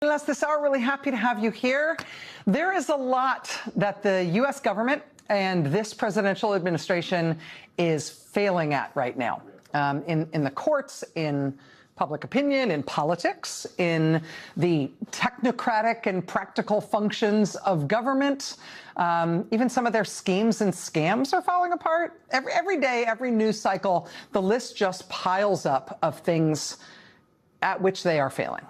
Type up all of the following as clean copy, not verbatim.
Us this hour, really happy to have you here. There is a lot that the U.S. government and this presidential administration is failing at right now in the courts, in public opinion, in politics, in the technocratic and practical functions of government. Even some of their schemes and scams are falling apart. Every day, every news cycle, the list just piles up of things at which they are failing.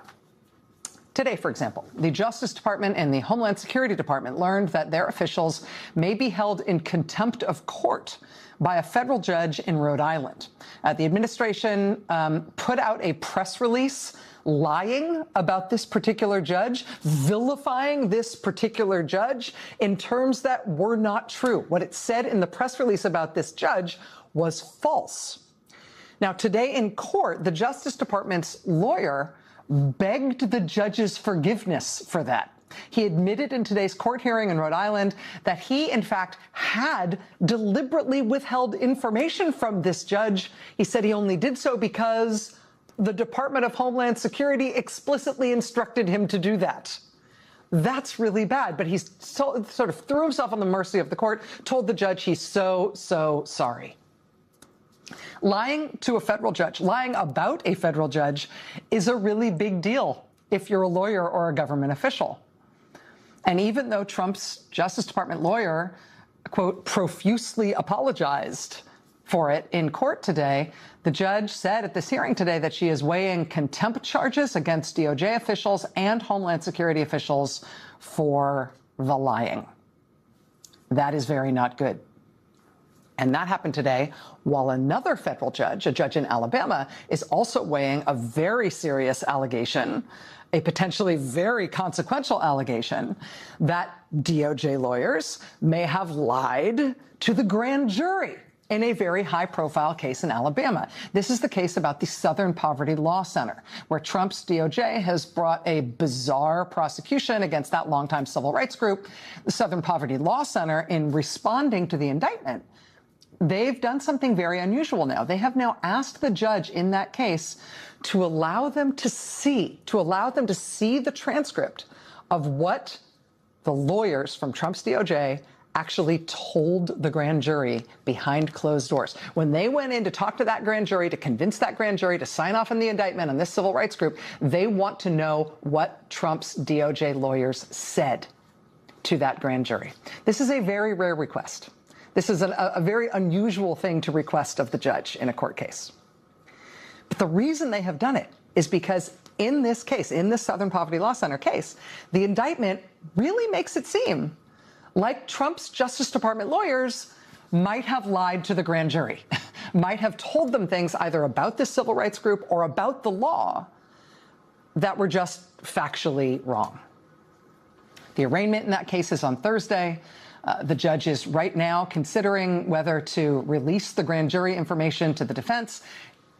Today, for example, the Justice Department and the Homeland Security Department learned that their officials may be held in contempt of court by a federal judge in Rhode Island. The administration put out a press release lying about this particular judge, vilifying this particular judge in terms that were not true. What it said in the press release about this judge was false. Now, today in court, the Justice Department's lawyer begged the judge's forgiveness for that. He admitted in today's court hearing in Rhode Island that he, in fact, had deliberately withheld information from this judge. He said he only did so because the Department of Homeland Security explicitly instructed him to do that. That's really bad, but he sort of threw himself on the mercy of the court, told the judge he's so sorry. Lying to a federal judge, lying about a federal judge, is a really big deal if you're a lawyer or a government official. And even though Trump's Justice Department lawyer, quote, profusely apologized for it in court today, the judge said at this hearing today that she is weighing contempt charges against DOJ officials and Homeland Security officials for the lying. That is very not good. And that happened today while another federal judge, a judge in Alabama, is also weighing a very serious allegation, a potentially very consequential allegation, that DOJ lawyers may have lied to the grand jury in a very high-profile case in Alabama. This is the case about the Southern Poverty Law Center, where Trump's DOJ has brought a bizarre prosecution against that longtime civil rights group. The Southern Poverty Law Center, in responding to the indictment, they've done something very unusual now. They have now asked the judge in that case to allow them to see the transcript of what the lawyers from Trump's DOJ actually told the grand jury behind closed doors. When they went in to talk to that grand jury, to convince that grand jury to sign off on the indictment on this civil rights group, they want to know what Trump's DOJ lawyers said to that grand jury. This is a very rare request. This is a very unusual thing to request of the judge in a court case. But the reason they have done it is because in this case, in the Southern Poverty Law Center case, the indictment really makes it seem like Trump's Justice Department lawyers might have lied to the grand jury, might have told them things either about this civil rights group or about the law that were just factually wrong. The arraignment in that case is on Thursday. The judge is right now considering whether to release the grand jury information to the defense.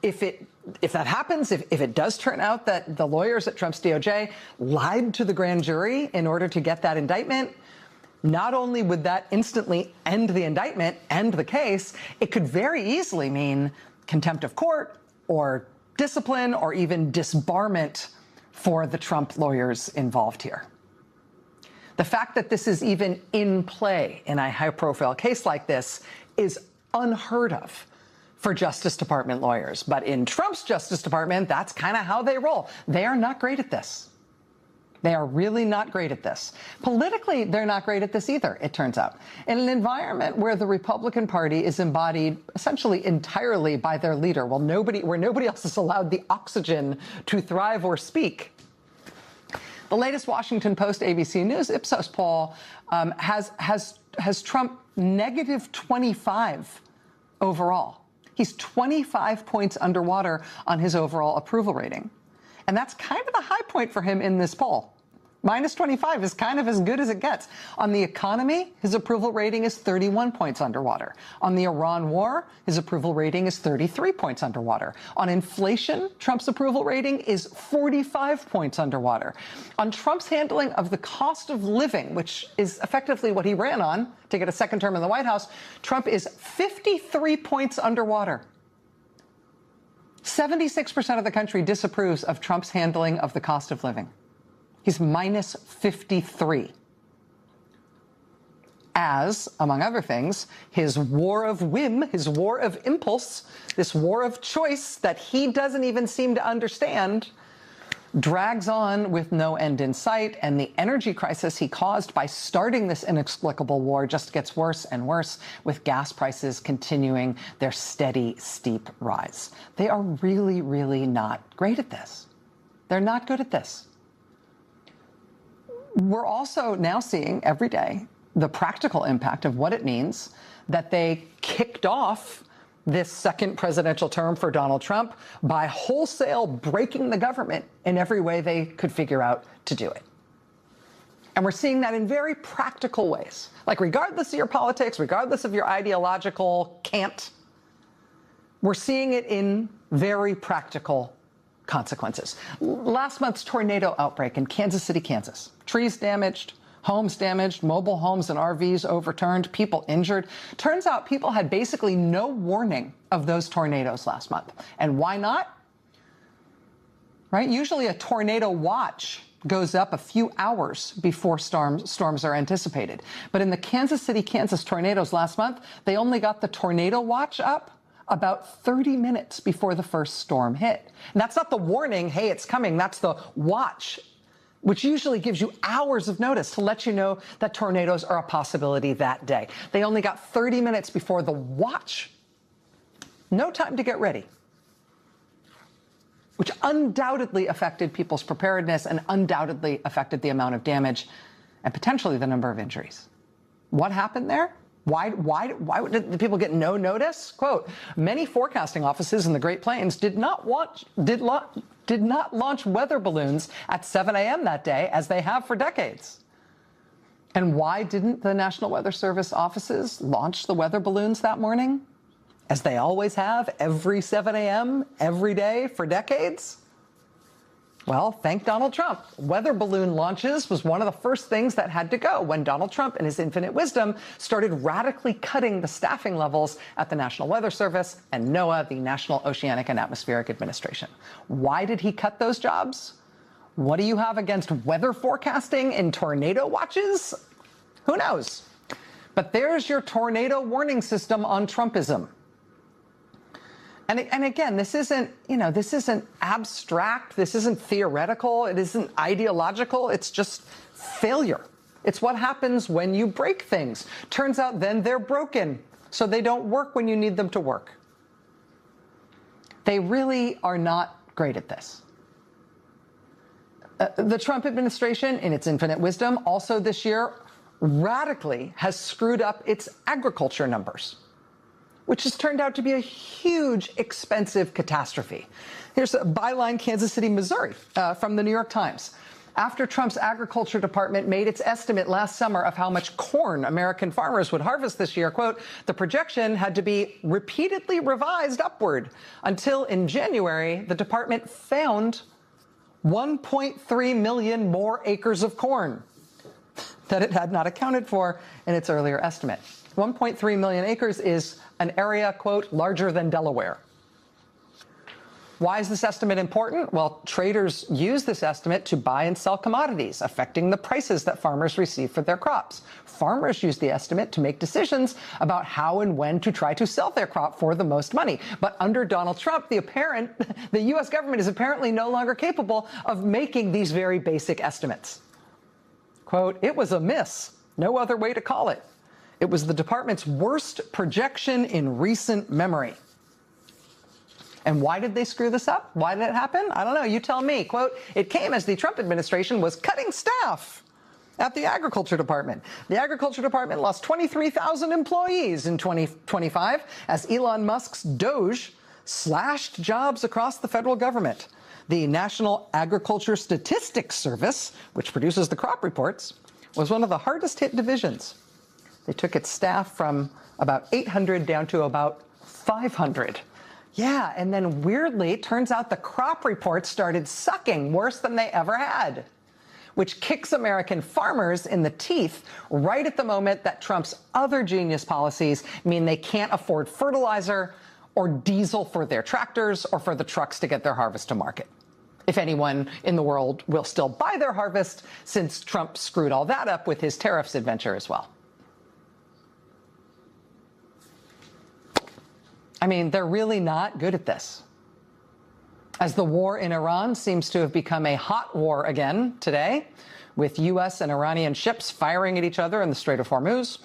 If that happens, if it does turn out that the lawyers at Trump's DOJ lied to the grand jury in order to get that indictment, not only would that instantly end the indictment, end the case, it could very easily mean contempt of court or discipline or even disbarment for the Trump lawyers involved here. The fact that this is even in play in a high-profile case like this is unheard of for Justice Department lawyers. But in Trump's Justice Department, that's kind of how they roll. They are not great at this. They are really not great at this. Politically, they're not great at this either, it turns out. In an environment where the Republican Party is embodied essentially entirely by their leader, where nobody else is allowed the oxygen to thrive or speak, the latest Washington Post ABC News Ipsos poll has Trump negative 25 overall. He's 25 points underwater on his overall approval rating. And that's kind of the high point for him in this poll. Minus 25 is kind of as good as it gets. On the economy, his approval rating is 31 points underwater. On the Iran war, his approval rating is 33 points underwater. On inflation, Trump's approval rating is 45 points underwater. On Trump's handling of the cost of living, which is effectively what he ran on to get a second term in the White House, Trump is 53 points underwater. 76% of the country disapproves of Trump's handling of the cost of living. He's minus 53. As, among other things, his war of whim, his war of impulse, this war of choice that he doesn't even seem to understand, drags on with no end in sight, and the energy crisis he caused by starting this inexplicable war just gets worse and worse, with gas prices continuing their steady, steep rise. They are really, really not great at this. They're not good at this. We're also now seeing every day the practical impact of what it means that they kicked off this second presidential term for Donald Trump by wholesale breaking the government in every way they could figure out to do it. And we're seeing that in very practical ways. Like, regardless of your politics, regardless of your ideological cant, we're seeing it in very practical consequences. Last month's tornado outbreak in Kansas City, Kansas. Trees damaged, homes damaged, mobile homes and RVs overturned, people injured. Turns out people had basically no warning of those tornadoes last month. And why not? Right? Usually a tornado watch goes up a few hours before storms are anticipated. But in the Kansas City, Kansas tornadoes last month, they only got the tornado watch up about 30 minutes before the first storm hit. And that's not the warning, hey, it's coming. That's the watch, which usually gives you hours of notice to let you know that tornadoes are a possibility that day. They only got 30 minutes before the watch. No time to get ready, which undoubtedly affected people's preparedness and undoubtedly affected the amount of damage and potentially the number of injuries. What happened there? Why did the people get no notice? Quote, many forecasting offices in the Great Plains did not launch weather balloons at 7 a.m. that day, as they have for decades. And why didn't the National Weather Service offices launch the weather balloons that morning, as they always have every 7 a.m. every day for decades? Well, thank Donald Trump. Weather balloon launches was one of the first things that had to go when Donald Trump, in his infinite wisdom, started radically cutting the staffing levels at the National Weather Service and NOAA, the National Oceanic and Atmospheric Administration. Why did he cut those jobs? What do you have against weather forecasting and tornado watches? Who knows? But there's your tornado warning system on Trumpism. And again, this isn't abstract, this isn't theoretical, it isn't ideological, it's just failure. It's what happens when you break things. Turns out then they're broken, so they don't work when you need them to work. They really are not great at this. The Trump administration, in its infinite wisdom, also this year radically has screwed up its agriculture numbers, which has turned out to be a huge, expensive catastrophe. Here's a byline, Kansas City, Missouri, from the New York Times. After Trump's agriculture department made its estimate last summer of how much corn American farmers would harvest this year, quote, the projection had to be repeatedly revised upward until in January, the department found 1.3 million more acres of corn that it had not accounted for in its earlier estimate. 1.3 million acres is an area, quote, larger than Delaware. Why is this estimate important? Well, traders use this estimate to buy and sell commodities, affecting the prices that farmers receive for their crops. Farmers use the estimate to make decisions about how and when to try to sell their crop for the most money. But under Donald Trump, the U.S. government is apparently no longer capable of making these very basic estimates. Quote, it was a miss. No other way to call it. It was the department's worst projection in recent memory. And why did they screw this up? Why did it happen? I don't know. You tell me. Quote, it came as the Trump administration was cutting staff at the Agriculture Department. The Agriculture Department lost 23,000 employees in 2025 as Elon Musk's Doge slashed jobs across the federal government. The National Agriculture Statistics Service, which produces the crop reports, was one of the hardest hit divisions. They took its staff from about 800 down to about 500. Yeah, and then weirdly, it turns out the crop reports started sucking worse than they ever had, which kicks American farmers in the teeth right at the moment that Trump's other genius policies mean they can't afford fertilizer or diesel for their tractors or for the trucks to get their harvest to market. if anyone in the world will still buy their harvest, since Trump screwed all that up with his tariffs adventure as well. I mean, they're really not good at this. As the war in Iran seems to have become a hot war again today, with U.S. and Iranian ships firing at each other in the Strait of Hormuz,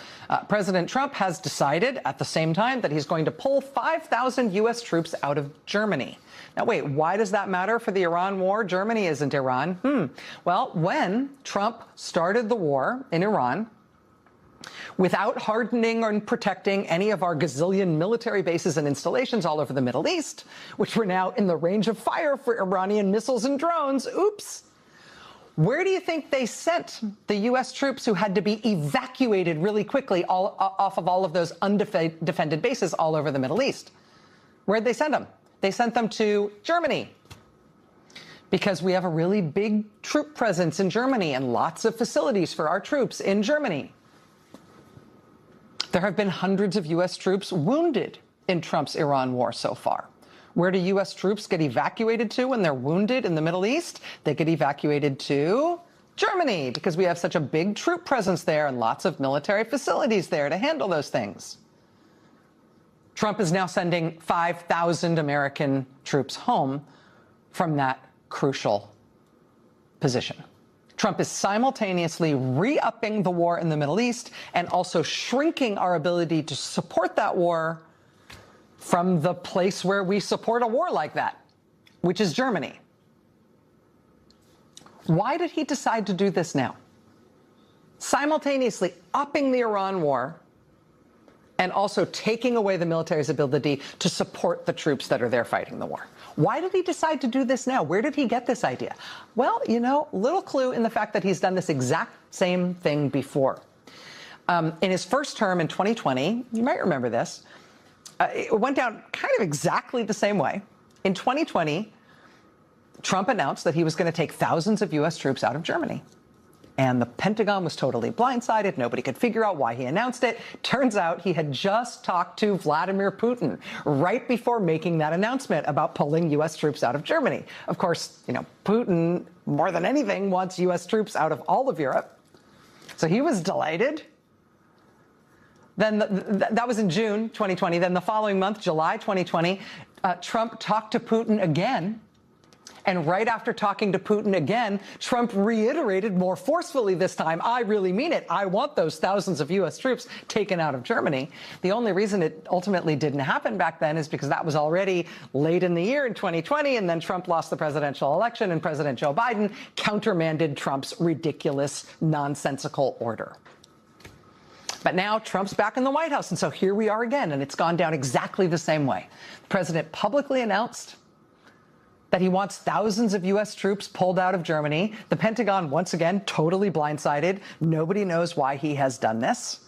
President Trump has decided at the same time that he's going to pull 5,000 U.S. troops out of Germany. Now, wait, why does that matter for the Iran war? Germany isn't Iran. Well, when Trump started the war in Iran, without hardening or protecting any of our gazillion military bases and installations all over the Middle East, which were now in the range of fire for Iranian missiles and drones, oops. Where do you think they sent the U.S. troops who had to be evacuated really quickly off of all of those undefended bases all over the Middle East? Where'd they send them? They sent them to Germany, because we have a really big troop presence in Germany and lots of facilities for our troops in Germany. There have been hundreds of U.S. troops wounded in Trump's Iran war so far. Where do U.S. troops get evacuated to when they're wounded in the Middle East? They get evacuated to Germany, because we have such a big troop presence there and lots of military facilities there to handle those things. Trump is now sending 5,000 American troops home from that crucial position. Trump is simultaneously re-upping the war in the Middle East and also shrinking our ability to support that war from the place where we support a war like that, which is Germany. Why did he decide to do this now? Simultaneously upping the Iran war and also taking away the military's ability to support the troops that are there fighting the war. Why did he decide to do this now? Where did he get this idea? Well, you know, little clue in the fact that he's done this exact same thing before. In his first term in 2020, you might remember this, it went down kind of exactly the same way. In 2020, Trump announced that he was going to take thousands of U.S. troops out of Germany. And the Pentagon was totally blindsided. Nobody could figure out why he announced it. Turns out he had just talked to Vladimir Putin right before making that announcement about pulling U.S. troops out of Germany. Of course, you know, Putin, more than anything, wants U.S. troops out of all of Europe. So he was delighted. Then that was in June 2020. Then the following month, July 2020, Trump talked to Putin again. And right after talking to Putin again, Trump reiterated more forcefully this time, I really mean it. I want those thousands of U.S. troops taken out of Germany. The only reason it ultimately didn't happen back then is because that was already late in the year in 2020, and then Trump lost the presidential election, and President Joe Biden countermanded Trump's ridiculous, nonsensical order. But now Trump's back in the White House, and so here we are again, and it's gone down exactly the same way. The president publicly announced that he wants thousands of U.S. troops pulled out of Germany. The Pentagon, once again, totally blindsided. Nobody knows why he has done this.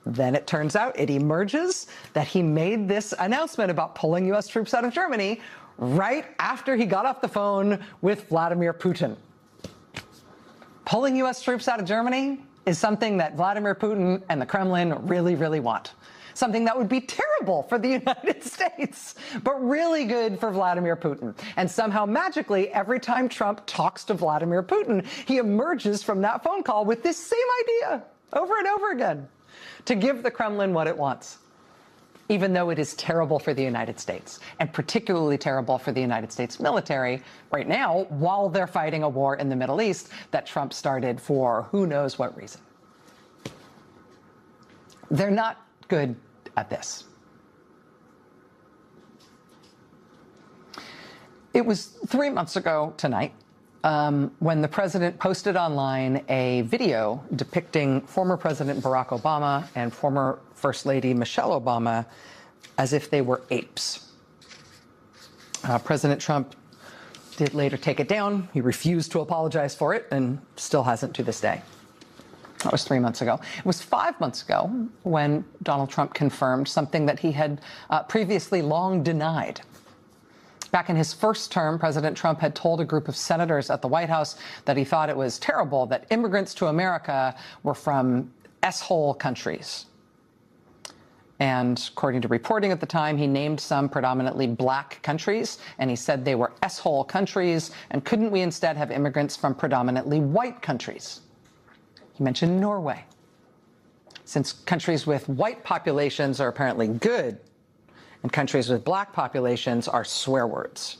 Then it turns out, it emerges that he made this announcement about pulling U.S. troops out of Germany right after he got off the phone with Vladimir Putin. Pulling U.S. troops out of Germany is something that Vladimir Putin and the Kremlin really, really want. Something that would be terrible for the United States, but really good for Vladimir Putin. And somehow, magically, every time Trump talks to Vladimir Putin, he emerges from that phone call with this same idea over and over again to give the Kremlin what it wants, even though it is terrible for the United States, and particularly terrible for the United States military right now, while they're fighting a war in the Middle East that Trump started for who knows what reason. They're not good at this. It was 3 months ago tonight when the president posted online a video depicting former President Barack Obama and former First Lady Michelle Obama as if they were apes. President Trump did later take it down. He refused to apologize for it and still hasn't to this day. That was 3 months ago. It was 5 months ago when Donald Trump confirmed something that he had previously long denied. Back in his first term, President Trump had told a group of senators at the White House that he thought it was terrible that immigrants to America were from S-hole countries. And according to reporting at the time, he named some predominantly black countries, and he said they were S-hole countries, and couldn't we instead have immigrants from predominantly white countries? He mentioned Norway. Since countries with white populations are apparently good, and countries with black populations are swear words.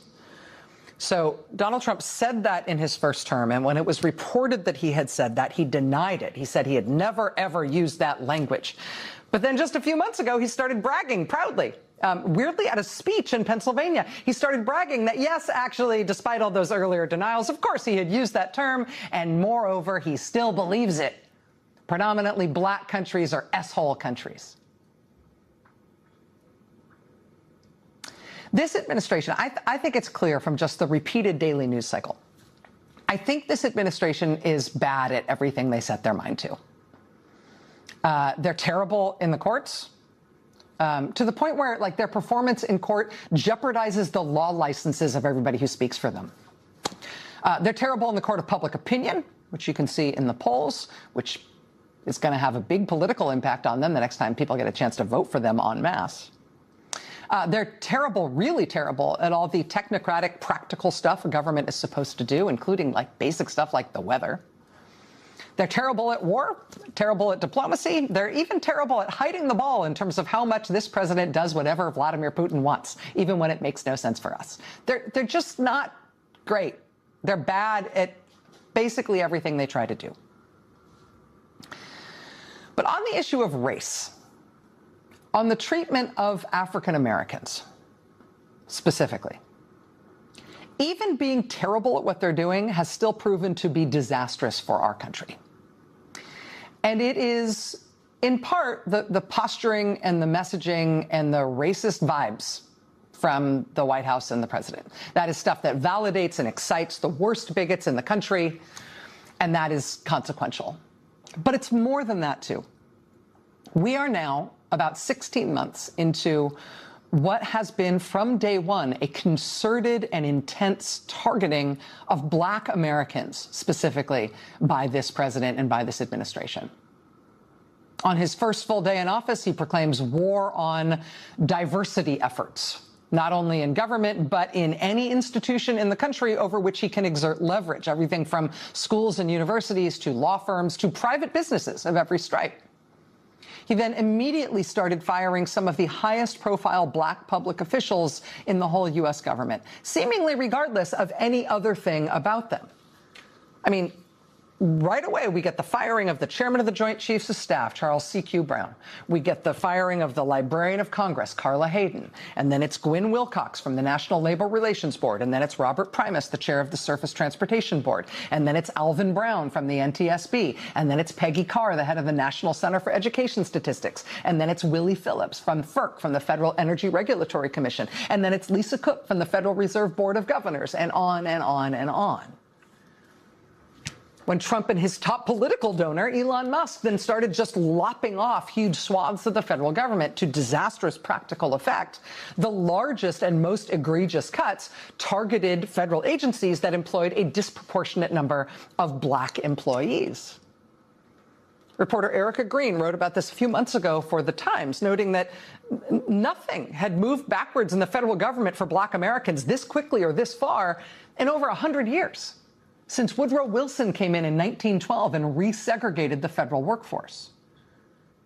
So Donald Trump said that in his first term, and when it was reported that he had said that, he denied it. He said he had never, ever used that language. But then just a few months ago, he started bragging proudly. Weirdly, at a speech in Pennsylvania, he started bragging that, yes, actually, despite all those earlier denials, of course, he had used that term, and moreover, he still believes it. Predominantly black countries are S-hole countries. This administration, I think it's clear from just the repeated daily news cycle. I think this administration is bad at everything they set their mind to. They're terrible in the courts, to the point where, like, their performance in court jeopardizes the law licenses of everybody who speaks for them. They're terrible in the court of public opinion, which you can see in the polls, which is going to have a big political impact on them the next time people get a chance to vote for them en masse. They're terrible, really terrible, at all the technocratic, practical stuff a government is supposed to do, including, like, basic stuff like the weather. They're terrible at war, terrible at diplomacy. They're even terrible at hiding the ball in terms of how much this president does whatever Vladimir Putin wants, even when it makes no sense for us. They're just not great. They're bad at basically everything they try to do. But on the issue of race, on the treatment of African Americans specifically, even being terrible at what they're doing has still proven to be disastrous for our country. And it is, in part, the posturing and the messaging and the racist vibes from the White House and the president. That is stuff that validates and excites the worst bigots in the country, and that is consequential. But it's more than that, too. We are now about 16 months into what has been from day one a concerted and intense targeting of black Americans, specifically by this president and by this administration. On his first full day in office, he proclaims war on diversity efforts, not only in government, but in any institution in the country over which he can exert leverage, everything from schools and universities to law firms to private businesses of every stripe. He then immediately started firing some of the highest profile black public officials in the whole U.S. government, seemingly regardless of any other thing about them. I mean, right away, we get the firing of the chairman of the Joint Chiefs of Staff, Charles C.Q. Brown. We get the firing of the Librarian of Congress, Carla Hayden. And then it's Gwynne Wilcox from the National Labor Relations Board. And then it's Robert Primus, the chair of the Surface Transportation Board. And then it's Alvin Brown from the NTSB. And then it's Peggy Carr, the head of the National Center for Education Statistics. And then it's Willie Phillips from FERC, from the Federal Energy Regulatory Commission. And then it's Lisa Cook from the Federal Reserve Board of Governors, and on and on and on. When Trump and his top political donor, Elon Musk, then started just lopping off huge swaths of the federal government to disastrous practical effect, the largest and most egregious cuts targeted federal agencies that employed a disproportionate number of black employees. Reporter Erica Green wrote about this a few months ago for The Times, noting that nothing had moved backwards in the federal government for black Americans this quickly or this far in over 100 years. Since Woodrow Wilson came in 1912 and resegregated the federal workforce.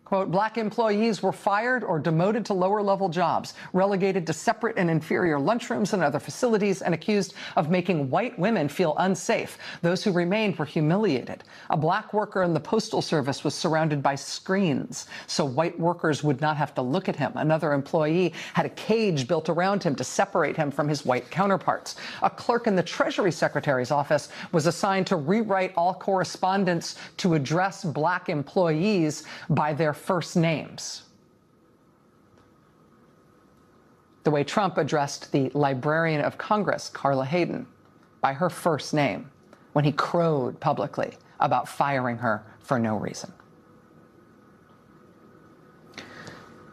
Quote, black employees were fired or demoted to lower-level jobs, relegated to separate and inferior lunchrooms and other facilities, and accused of making white women feel unsafe. Those who remained were humiliated. A black worker in the Postal Service was surrounded by screens, so white workers would not have to look at him. Another employee had a cage built around him to separate him from his white counterparts. A clerk in the Treasury Secretary's office was assigned to rewrite all correspondence to address black employees by their first names. The way Trump addressed the Librarian of Congress, Carla Hayden, by her first name when he crowed publicly about firing her for no reason.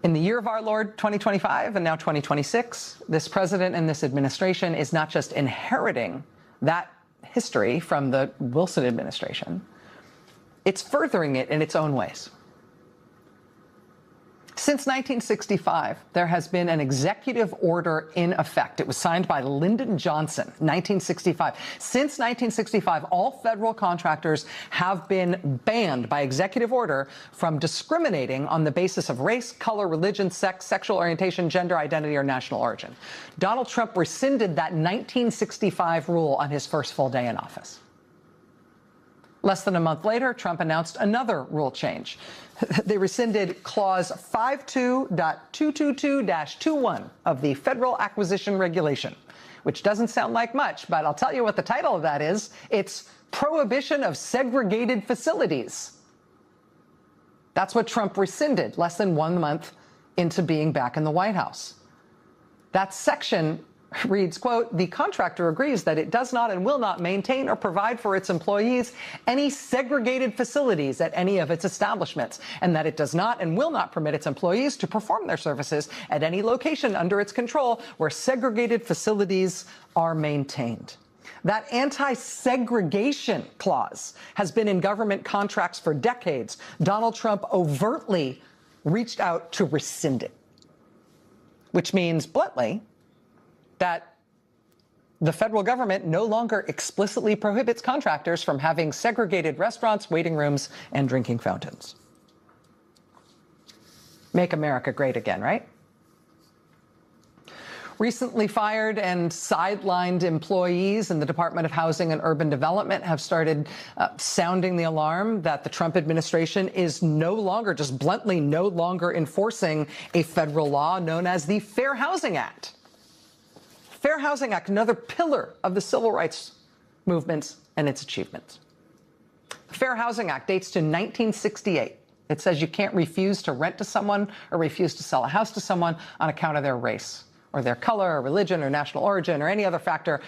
In the year of our Lord, 2025, and now 2026, this president and this administration is not just inheriting that history from the Wilson administration, it's furthering it in its own ways. Since 1965, there has been an executive order in effect. It was signed by Lyndon Johnson, 1965. Since 1965, all federal contractors have been banned by executive order from discriminating on the basis of race, color, religion, sex, sexual orientation, gender identity, or national origin. Donald Trump rescinded that 1965 rule on his first full day in office. Less than a month later, Trump announced another rule change. They rescinded Clause 52.222-21 of the Federal Acquisition Regulation, which doesn't sound like much, but I'll tell you what the title of that is. It's Prohibition of Segregated Facilities. That's what Trump rescinded less than 1 month into being back in the White House. That section reads, quote, "The contractor agrees that it does not and will not maintain or provide for its employees any segregated facilities at any of its establishments, and that it does not and will not permit its employees to perform their services at any location under its control where segregated facilities are maintained." That anti-segregation clause has been in government contracts for decades. Donald Trump overtly reached out to rescind it, which means, bluntly, that the federal government no longer explicitly prohibits contractors from having segregated restaurants, waiting rooms, and drinking fountains. Make America great again, right? Recently fired and sidelined employees in the Department of Housing and Urban Development have started sounding the alarm that the Trump administration is no longer, just bluntly no longer enforcing a federal law known as the Fair Housing Act. Fair Housing Act, another pillar of the civil rights movement and its achievements. The Fair Housing Act dates to 1968. It says you can't refuse to rent to someone or refuse to sell a house to someone on account of their race or their color or religion or national origin or any other factor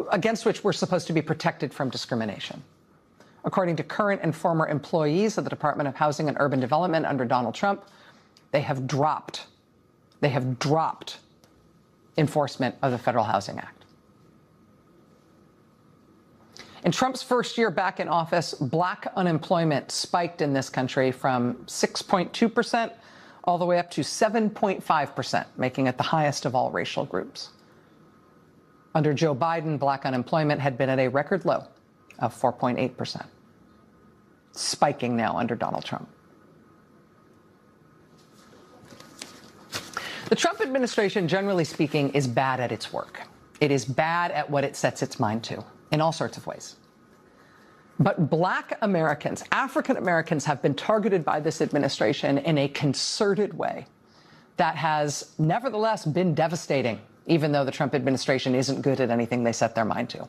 against which we're supposed to be protected from discrimination. According to current and former employees of the Department of Housing and Urban Development under Donald Trump, they have dropped enforcement of the Federal Housing Act. In Trump's first year back in office, black unemployment spiked in this country from 6.2% all the way up to 7.5%, making it the highest of all racial groups. Under Joe Biden, black unemployment had been at a record low of 4.8%, spiking now under Donald Trump. The Trump administration, generally speaking, is bad at its work. It is bad at what it sets its mind to in all sorts of ways. But black Americans, African Americans, have been targeted by this administration in a concerted way that has nevertheless been devastating, even though the Trump administration isn't good at anything they set their mind to.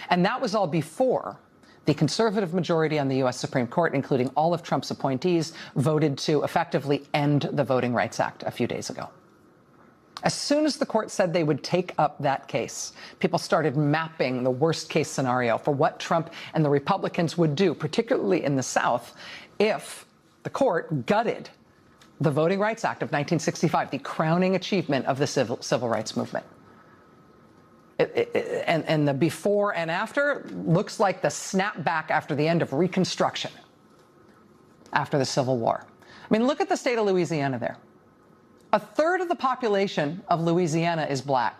And that was all before the conservative majority on the U.S. Supreme Court, including all of Trump's appointees, voted to effectively end the Voting Rights Act a few days ago. As soon as the court said they would take up that case, people started mapping the worst-case scenario for what Trump and the Republicans would do, particularly in the South, if the court gutted the Voting Rights Act of 1965, the crowning achievement of the civil rights movement. And the before and after looks like the snapback after the end of Reconstruction, after the Civil War. I mean, look at the state of Louisiana there. A third of the population of Louisiana is black.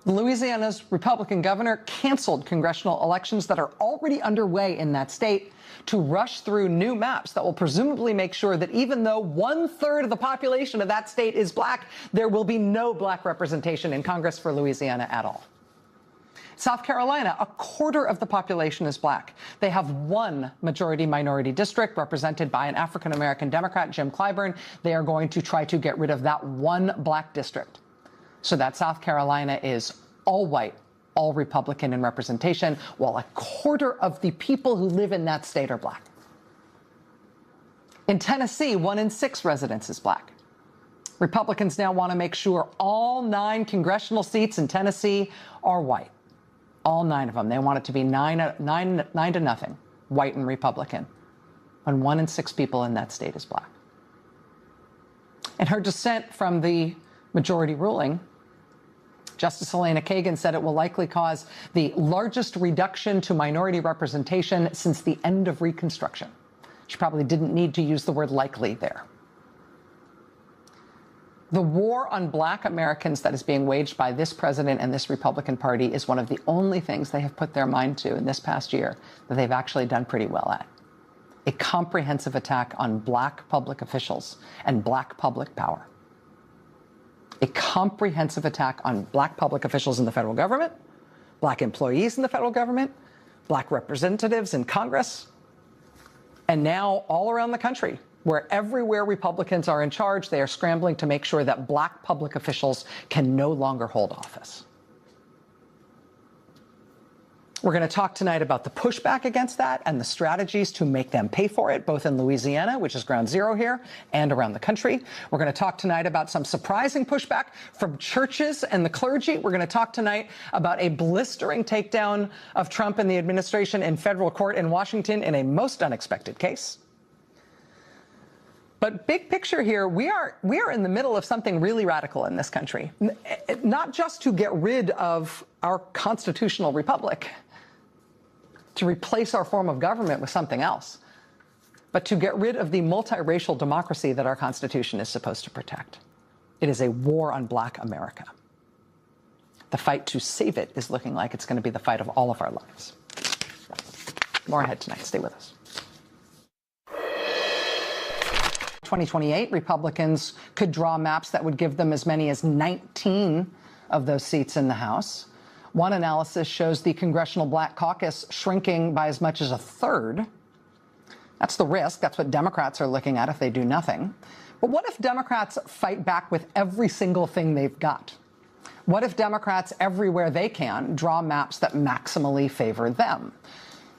Louisiana's Republican governor canceled congressional elections that are already underway in that state to rush through new maps that will presumably make sure that even though 1/3 of the population of that state is black, there will be no black representation in Congress for Louisiana at all. South Carolina, 1/4 of the population is black. They have one majority-minority district represented by an African-American Democrat, Jim Clyburn. They are going to try to get rid of that one black district so that South Carolina is all white, all Republican in representation, while 1/4 of the people who live in that state are black. In Tennessee, 1 in 6 residents is black. Republicans now want to make sure all 9 congressional seats in Tennessee are white. All 9 of them. They want it to be 9-0, white and Republican, when 1 in 6 people in that state is black. In her dissent from the majority ruling, Justice Elena Kagan said it will likely cause the largest reduction to minority representation since the end of Reconstruction. She probably didn't need to use the word likely there. The war on black Americans that is being waged by this president and this Republican Party is one of the only things they have put their mind to in this past year that they've actually done pretty well at. A comprehensive attack on black public officials and black public power. A comprehensive attack on black public officials in the federal government, black employees in the federal government, black representatives in Congress, and now all around the country, where everywhere Republicans are in charge, they are scrambling to make sure that black public officials can no longer hold office. We're going to talk tonight about the pushback against that and the strategies to make them pay for it, both in Louisiana, which is ground zero here, and around the country. We're going to talk tonight about some surprising pushback from churches and the clergy. We're going to talk tonight about a blistering takedown of Trump and the administration in federal court in Washington in a most unexpected case. But big picture here, we are in the middle of something really radical in this country, not just to get rid of our constitutional republic, to replace our form of government with something else, but to get rid of the multiracial democracy that our Constitution is supposed to protect. It is a war on black America. The fight to save it is looking like it's going to be the fight of all of our lives. More ahead tonight. Stay with us. 2028, Republicans could draw maps that would give them as many as 19 of those seats in the House. One analysis shows the Congressional Black Caucus shrinking by as much as a third. That's the risk. That's what Democrats are looking at if they do nothing. But what if Democrats fight back with every single thing they've got? What if Democrats, everywhere they can, draw maps that maximally favor them?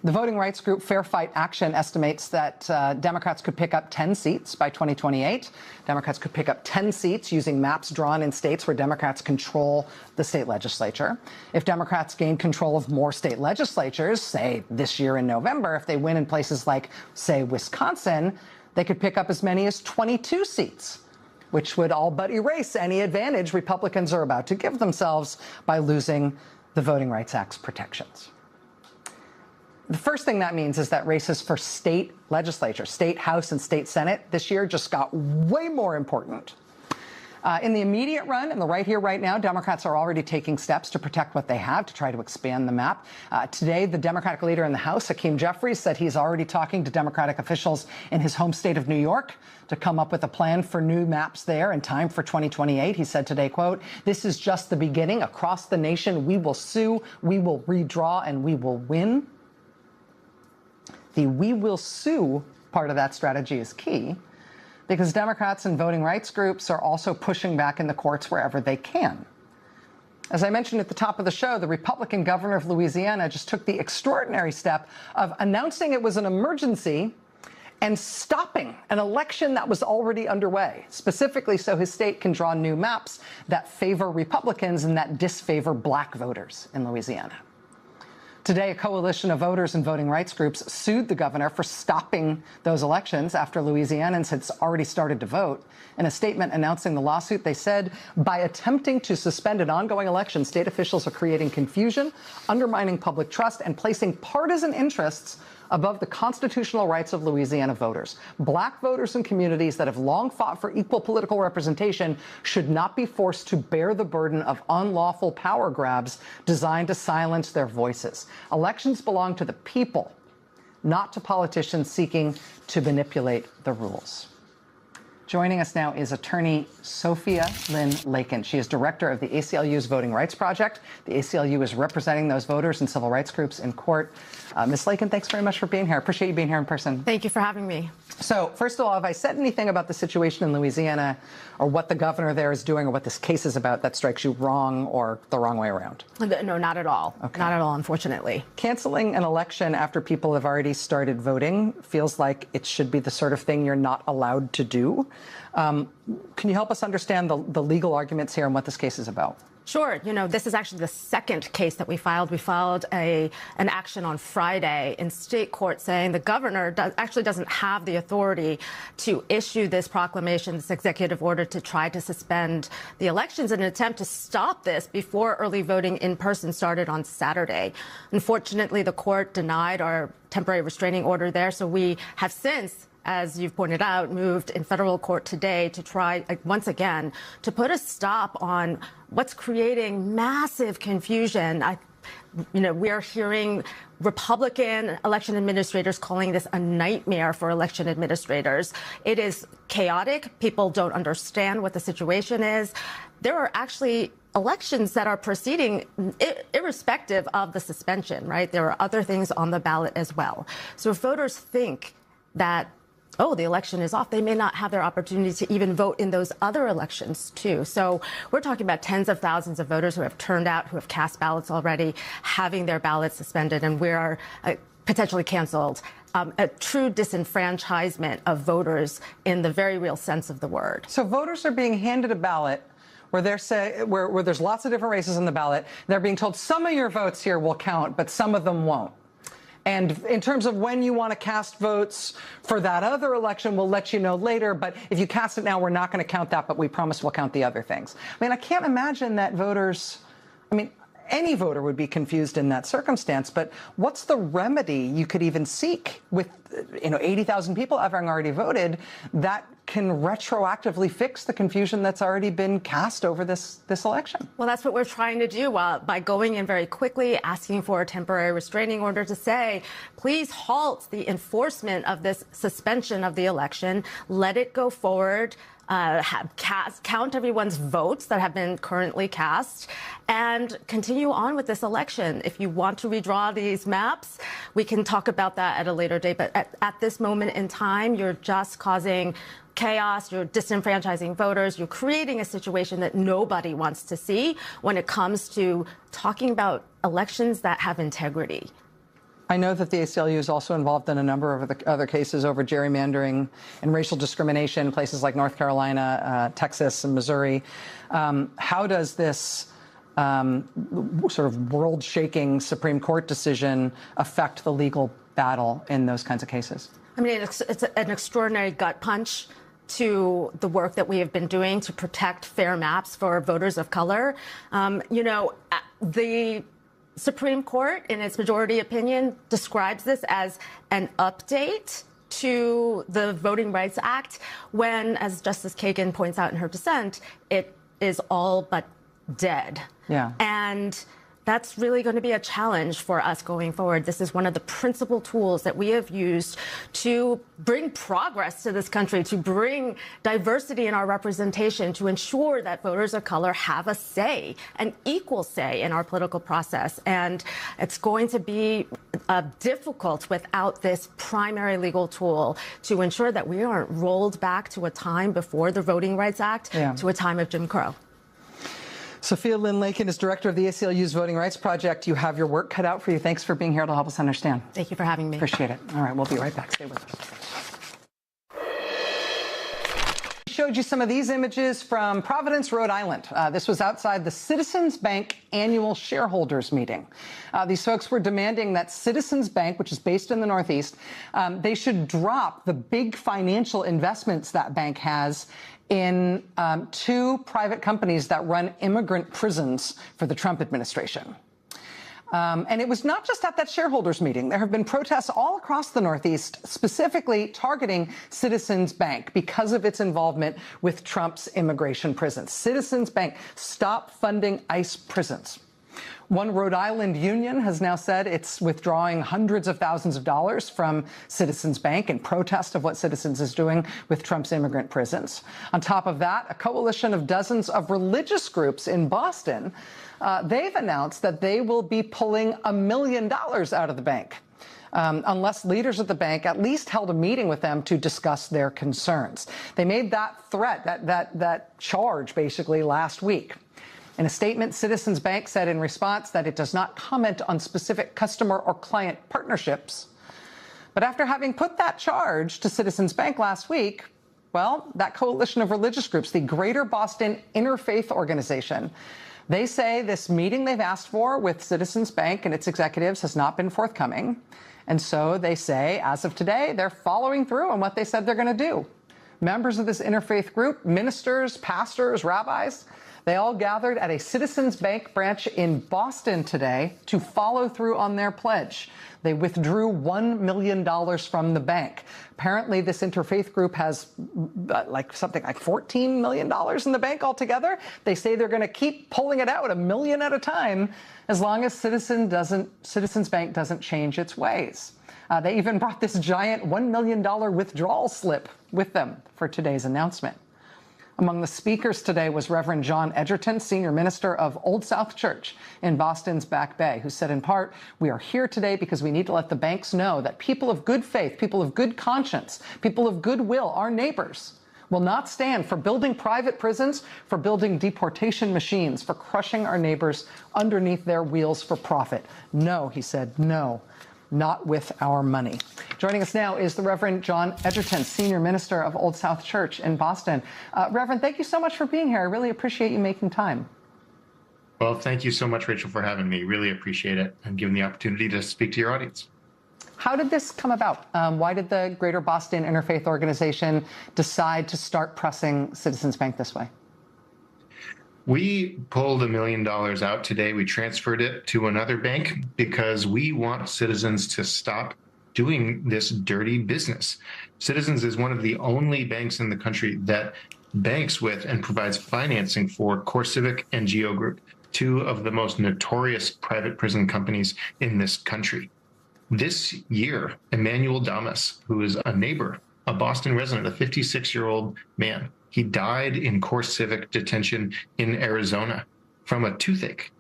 The voting rights group Fair Fight Action estimates that Democrats could pick up 10 seats by 2028. Democrats could pick up 10 seats using maps drawn in states where Democrats control the state legislature. If Democrats gain control of more state legislatures, say this year in November, if they win in places like, say, Wisconsin, they could pick up as many as 22 seats, which would all but erase any advantage Republicans are about to give themselves by losing the Voting Rights Act's protections. The first thing that means is that races for state legislature, state House and state Senate this year just got way more important. In the immediate run, and the right here, right now, Democrats are already taking steps to protect what they have, to try to expand the map. Today, the Democratic leader in the House, Hakeem Jeffries, said he's already talking to Democratic officials in his home state of New York to come up with a plan for new maps there in time for 2028. He said today, quote, "This is just the beginning. Across the nation, we will sue, we will redraw, and we will win." The "we will sue" part of that strategy is key because Democrats and voting rights groups are also pushing back in the courts wherever they can. As I mentioned at the top of the show, the Republican governor of Louisiana just took the extraordinary step of announcing it was an emergency and stopping an election that was already underway, specifically so his state can draw new maps that favor Republicans and that disfavor black voters in Louisiana. Today, a coalition of voters and voting rights groups sued the governor for stopping those elections after Louisianans had already started to vote. In a statement announcing the lawsuit, they said, by attempting to suspend an ongoing election, state officials are creating confusion, undermining public trust, and placing partisan interests above the constitutional rights of Louisiana voters. Black voters in communities that have long fought for equal political representation should not be forced to bear the burden of unlawful power grabs designed to silence their voices. Elections belong to the people, not to politicians seeking to manipulate the rules. Joining us now is attorney Sophia Lynn Lakin. She is director of the ACLU's Voting Rights Project. The ACLU is representing those voters and civil rights groups in court. Ms. Lakin, thanks very much for being here. I appreciate you being here in person. Thank you for having me. So, first of all, have I said anything about the situation in Louisiana or what the governor there is doing or what this case is about that strikes you wrong or the wrong way around? No, not at all. Okay. Not at all, unfortunately. Canceling an election after people have already started voting feels like it should be the sort of thing you're not allowed to do. Can you help us understand the legal arguments here and what this case is about? Sure. This is actually the second case that we filed. We filed an action on Friday in state court saying the governor actually doesn't have the authority to issue this proclamation, this executive order to try to suspend the elections in an attempt to stop this before early voting in person started on Saturday. Unfortunately, the court denied our temporary restraining order there, so we have since, as you've pointed out, moved in federal court today to try once again to put a stop on what's creating massive confusion. We are hearing Republican election administrators calling this a nightmare for election administrators. It is chaotic. People don't understand what the situation is. There are actually elections that are proceeding irrespective of the suspension, right? There are other things on the ballot as well. So if voters think that, oh, the election is off, they may not have their opportunity to even vote in those other elections, too. So we're talking about tens of thousands of voters who have turned out, who have cast ballots already, having their ballots suspended, and we are potentially canceled. A true disenfranchisement of voters in the very real sense of the word. So voters are being handed a ballot where where there's lots of different races on the ballot. They're being told some of your votes here will count, but some of them won't. And in terms of when you want to cast votes for that other election, we'll let you know later. But if you cast it now, we're not going to count that, but we promise we'll count the other things. I can't imagine that voters, any voter would be confused in that circumstance. But what's the remedy you could even seek with 80,000 people having already voted that can retroactively fix the confusion that's already been cast over this election? Well, that's what we're trying to do by going in very quickly, asking for a temporary restraining order to say, please halt the enforcement of this suspension of the election. Let it go forward. Count everyone's votes that have been currently cast and continue on with this election. If you want to redraw these maps, we can talk about that at a later date. But at this moment in time, you're just causing chaos, you're disenfranchising voters, you're creating a situation that nobody wants to see when it comes to talking about elections that have integrity. I know that the ACLU is also involved in a number of other cases over gerrymandering and racial discrimination in places like North Carolina, Texas, and Missouri. How does this sort of world-shaking Supreme Court decision affect the legal battle in those kinds of cases? It's an extraordinary gut punch to the work that we have been doing to protect fair maps for voters of color. The Supreme Court, in its majority opinion, describes this as an update to the Voting Rights Act when, as Justice Kagan points out in her dissent, it is all but dead. Yeah. And that's really going to be a challenge for us going forward. This is one of the principal tools that we have used to bring progress to this country, to bring diversity in our representation, to ensure that voters of color have a say, an equal say in our political process. And it's going to be difficult without this primary legal tool to ensure that we aren't rolled back to a time before the Voting Rights Act, to a time of Jim Crow. Sophia Lynn Lakin is director of the ACLU's Voting Rights Project. You have your work cut out for you. Thanks for being here to help us understand. Thank you for having me. Appreciate it. All right, we'll be right back. Stay with us. We showed you some of these images from Providence, Rhode Island. This was outside the Citizens Bank annual shareholders meeting. These folks were demanding that Citizens Bank, which is based in the Northeast, they should drop the big financial investments that bank has in two private companies that run immigrant prisons for the Trump administration. And it was not just at that shareholders meeting. There have been protests all across the Northeast, specifically targeting Citizens Bank because of its involvement with Trump's immigration prisons. Citizens Bank, stop funding ICE prisons. One Rhode Island union has now said it's withdrawing hundreds of thousands of dollars from Citizens Bank in protest of what Citizens is doing with Trump's immigrant prisons. On top of that, a coalition of dozens of religious groups in Boston, they've announced that they will be pulling $1 million out of the bank unless leaders at the bank at least held a meeting with them to discuss their concerns. They made that threat, that charge, basically, last week. In a statement, Citizens Bank said in response that it does not comment on specific customer or client partnerships. But after having put that charge to Citizens Bank last week, well, that coalition of religious groups, the Greater Boston Interfaith Organization, They say this meeting they've asked for with Citizens Bank and its executives has not been forthcoming. And so they say, as of today, they're following through on what they said they're going to do. Members of this interfaith group, ministers, pastors, rabbis, they all gathered at a Citizens Bank branch in Boston today to follow through on their pledge. They withdrew $1 million from the bank. Apparently, this interfaith group has something like $14 million in the bank altogether. They say they're going to keep pulling it out $1 million at a time as long as Citizens Bank doesn't change its ways. They even brought this giant $1 million withdrawal slip with them for today's announcement. Among the speakers today was Reverend John Edgerton, senior minister of Old South Church in Boston's Back Bay, who said in part, "We are here today because we need to let the banks know that people of good faith, people of good conscience, people of goodwill, our neighbors, will not stand for building private prisons, for building deportation machines, for crushing our neighbors underneath their wheels for profit. No," he said, "no. Not with our money." Joining us now is the Reverend John Edgerton, senior minister of Old South Church in Boston. Reverend, thank you so much for being here. I really appreciate you making time. Well, thank you so much, Rachel, for having me. Really appreciate it and giving the opportunity to speak to your audience. How did this come about? Why did the Greater Boston Interfaith Organization decide to start pressing Citizens Bank this way? We pulled $1 million out today. We transferred it to another bank because we want Citizens to stop doing this dirty business. Citizens is one of the only banks in the country that banks with and provides financing for CoreCivic and Geo Group, two of the most notorious private prison companies in this country. This year, Emmanuel Damas, who is a neighbor, a Boston resident, a 56-year-old man, he died in CoreCivic detention in Arizona from a toothache.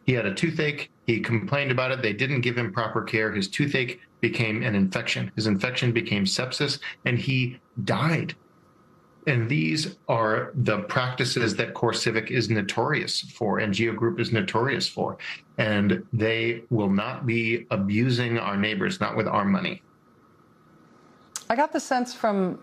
He had a toothache. He complained about it. They didn't give him proper care. His toothache became an infection. His infection became sepsis, and he died. And these are the practices that CoreCivic is notorious for and Geo Group is notorious for. And they will not be abusing our neighbors, not with our money. I got the sense from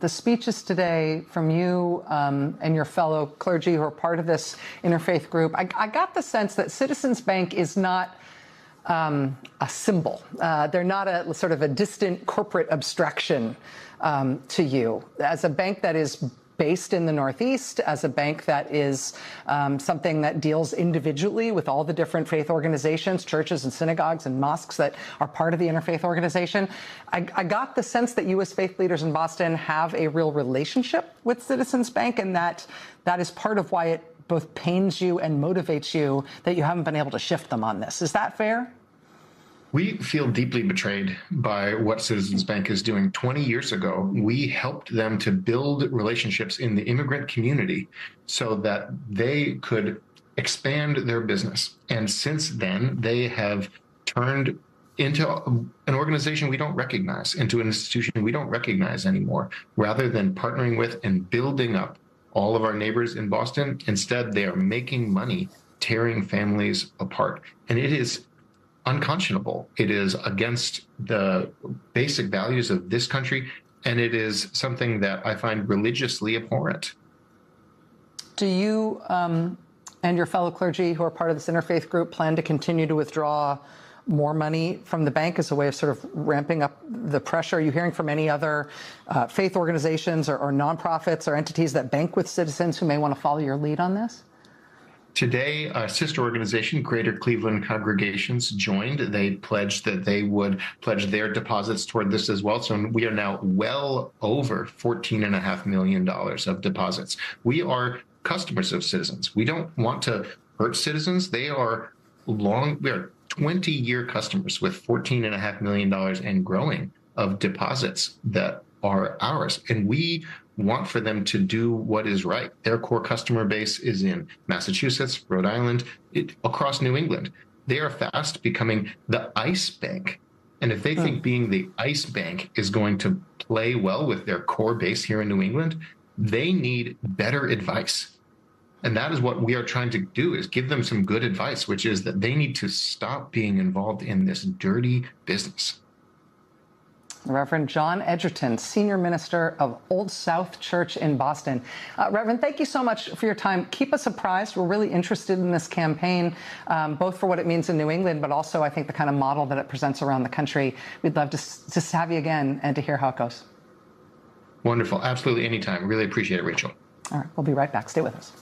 the speeches today from you and your fellow clergy who are part of this interfaith group, I got the sense that Citizens Bank is not a symbol. They're not a sort of a distant corporate abstraction to you. As a bank that is based in the Northeast, as a bank that is something that deals individually with all the different faith organizations, churches and synagogues and mosques that are part of the interfaith organization. I got the sense that you as faith leaders in Boston have a real relationship with Citizens Bank, and that is part of why it both pains you and motivates you that you haven't been able to shift them on this. Is that fair? We feel deeply betrayed by what Citizens Bank is doing. 20 years ago, we helped them to build relationships in the immigrant community so that they could expand their business. And since then, they have turned into an organization we don't recognize, into an institution we don't recognize anymore. Rather than partnering with and building up all of our neighbors in Boston, instead, they are making money, tearing families apart. And it is unconscionable. It is against the basic values of this country, and it is something that I find religiously abhorrent. Do you and your fellow clergy who are part of this interfaith group plan to continue to withdraw more money from the bank as a way of sort of ramping up the pressure? Are you hearing from any other faith organizations or nonprofits or entities that bank with Citizens who may want to follow your lead on this? Today, a sister organization, Greater Cleveland Congregations, joined. They pledged that they would pledge their deposits toward this as well. So we are now well over $14.5 million of deposits. We are customers of Citizens. We don't want to hurt Citizens. We are 20-year customers with $14.5 million and growing of deposits that are ours. And we want for them to do what is right. Their core customer base is in Massachusetts, Rhode Island, across New England. They are fast becoming the ICE bank. And if they think being the ICE bank is going to play well with their core base here in New England, they need better advice. And that is what we are trying to do, is give them some good advice, which is that they need to stop being involved in this dirty business. Reverend John Edgerton, Senior Minister of Old South Church in Boston. Reverend, thank you so much for your time. Keep us apprised. We're really interested in this campaign, both for what it means in New England, but also I think the kind of model that it presents around the country. We'd love to have you again and to hear how it goes. Wonderful. Absolutely. Anytime. Really appreciate it, Rachel. All right. We'll be right back. Stay with us.